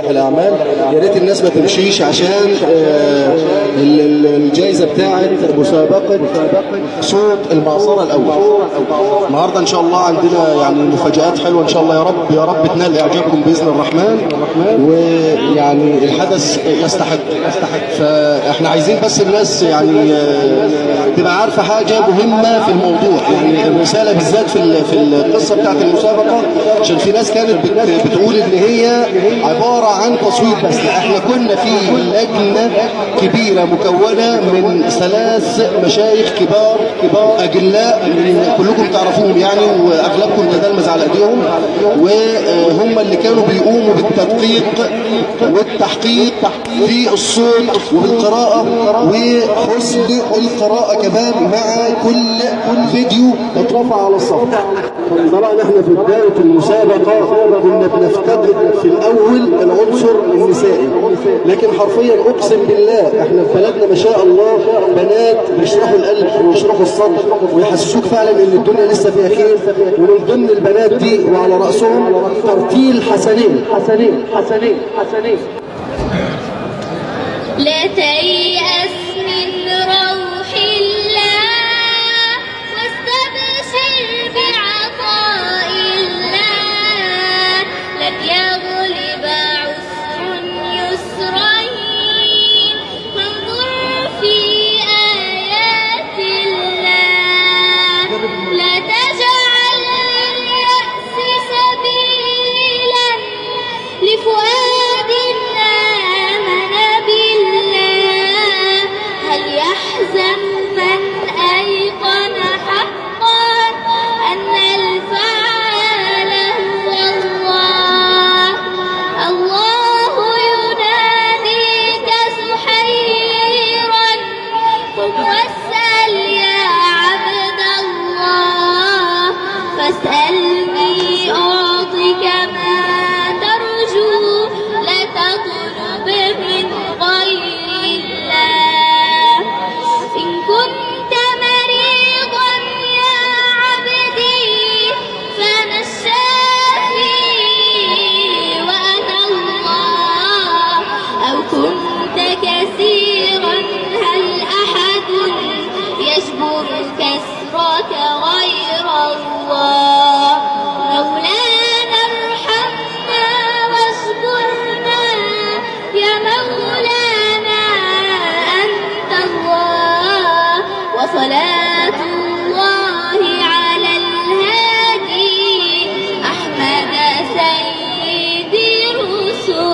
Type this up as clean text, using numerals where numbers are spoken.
الاعمال. يا ريت الناس ما تمشيش عشان الجائزه بتاعه مسابقه صوت المعصره الاول. النهارده ان شاء الله عندنا يعني مفاجآت حلوه ان شاء الله، يا رب تنال اعجابكم باذن الرحمن، ويعني الحدث يستحق. فاحنا عايزين بس الناس يعني تبقى عارفه حاجه مهمه في الموضوع، يعني الرساله بالذات في القصه بتاعه المسابقه، عشان في ناس كانت بتقول ان هي عباره عن تصويت بس. احنا كنا في لجنه كبيره مكونه من 3 مشايخ كبار اجلاء كلكم تعرفوهم يعني، واغلبكم تتلمذ على ايديهم، وهم اللي كانوا بيقوموا بالتدقيق والتحقيق في الصوت وبالقراءه وحسن القراءه كمان مع كل فيديو اترفع على الصف. طبعا احنا في بدايه المسابقه كنا بنفتقد في الاول العنصر النسائي، لكن حرفيا اقسم بالله احنا في بلدنا ما شاء الله بنات بيشرحوا القلب ويشرحوا الصدر ويحسسوك فعلا ان الدنيا لسه فيها خير. ومن ضمن البنات دي وعلى راسهم ترتيل حسنين. لا تيأس من